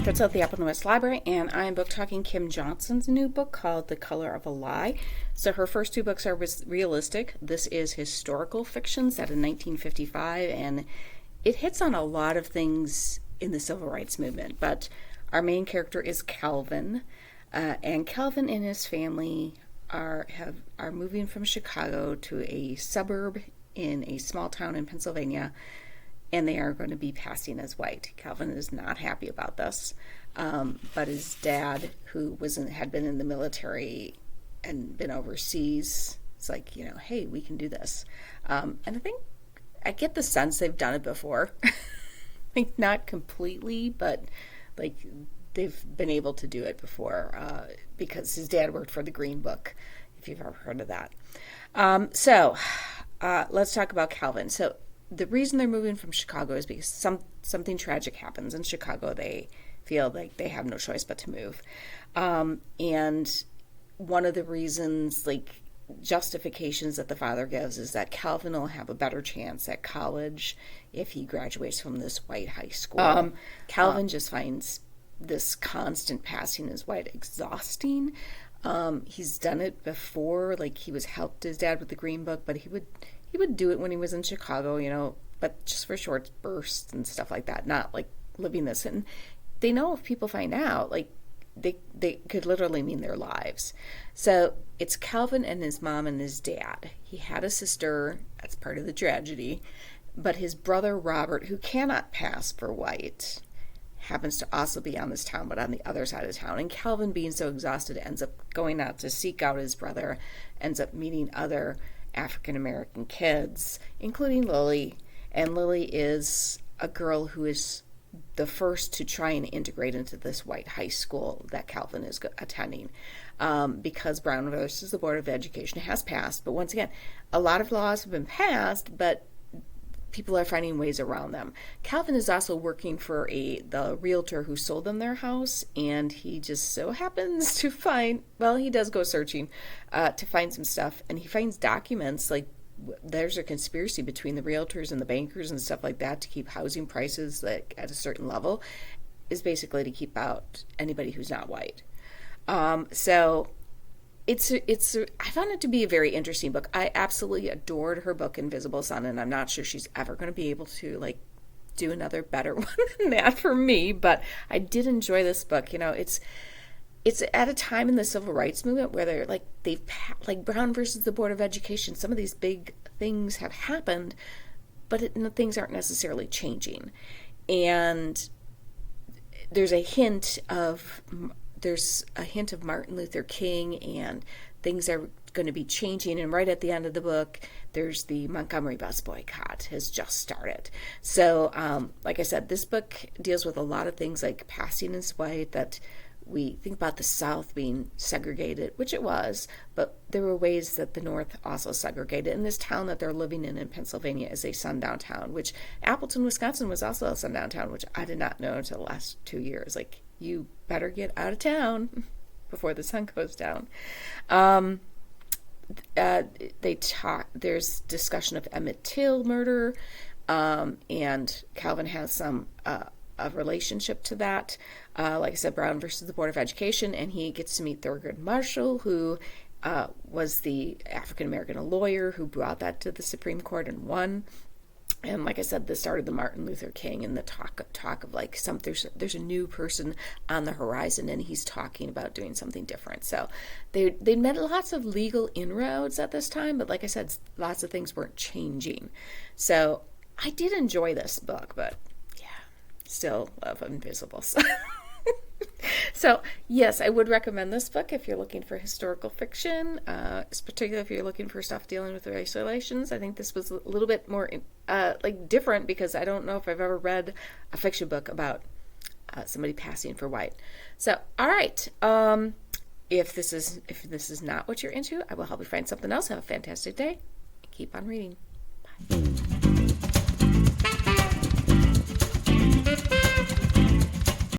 It's at the Apple in the West Library, and I'm book talking Kim Johnson's new book called The Color of a Lie. So her first two books are realistic. This is historical fiction set in 1955, and it hits on a lot of things in the civil rights movement. But our main character is Calvin, and Calvin and his family are moving from Chicago to a suburb in a small town in Pennsylvania, and they are going to be passing as white. Calvin is not happy about this, but his dad, who had been in the military and been overseas, it's like, hey, we can do this. And I get the sense they've done it before. Like, not completely, but like they've been able to do it before because his dad worked for the Green Book, if you've ever heard of that. So let's talk about Calvin. So the reason they're moving from Chicago is because something tragic happens in Chicago. They feel like they have no choice but to move. And one of the reasons, like, justifications that the father gives is that Calvin will have a better chance at college if he graduates from this white high school. Calvin just finds this constant passing as white exhausting. He's done it before, like he helped his dad with the Green Book, but he would do it when he was in Chicago, but just for short bursts and stuff like that, not like living this. And they know if people find out, like, they could literally mean their lives. So it's Calvin and his mom and his dad. He had a sister, that's part of the tragedy, but his brother Robert, who cannot pass for white, happens to also be on this town, but on the other side of town. And Calvin, being so exhausted, ends up going out to seek out his brother, ends up meeting other African-American kids, including Lily. And Lily is a girl who is the first to try and integrate into this white high school that Calvin is attending, because Brown versus the Board of Education has passed. But once again, a lot of laws have been passed, but people are finding ways around them. Calvin is also working for the realtor who sold them their house, and he just so happens to find, he does go searching to find some stuff, and he finds documents, like there's a conspiracy between the realtors and the bankers and stuff like that to keep housing prices like at a certain level, is basically to keep out anybody who's not white. So I found it to be a very interesting book. I absolutely adored her book Invisible Sun, and I'm not sure she's ever going to be able to do another better one than that for me, but I did enjoy this book. It's at a time in the civil rights movement where they're like Brown versus the Board of Education, some of these big things have happened, but things aren't necessarily changing. And there's a hint of Martin Luther King, and things are going to be changing. And right at the end of the book, there's the Montgomery bus boycott has just started. So, like I said, this book deals with a lot of things like passing as white, that we think about the South being segregated, which it was, but there were ways that the North also segregated. And this town that they're living in Pennsylvania is a sundown town, which Appleton, Wisconsin was also a sundown town, which I did not know until the last 2 years. Like, you better get out of town before the sun goes down. There's discussion of Emmett Till murder, and Calvin has some a relationship to that. Like I said, Brown versus the Board of Education, and he gets to meet Thurgood Marshall, who was the African-American lawyer who brought that to the Supreme Court and won. And like I said, this started the Martin Luther King and the talk of like there's a new person on the horizon, and he's talking about doing something different. So they met lots of legal inroads at this time, but like I said, lots of things weren't changing. So I did enjoy this book, but still love Invisible Sun. So, yes, I would recommend this book if you're looking for historical fiction, particularly if you're looking for stuff dealing with race relations. I think this was a little bit more different, because I don't know if I've ever read a fiction book about somebody passing for white. So, all right. If this is not what you're into, I will help you find something else. Have a fantastic day. Keep on reading. Bye.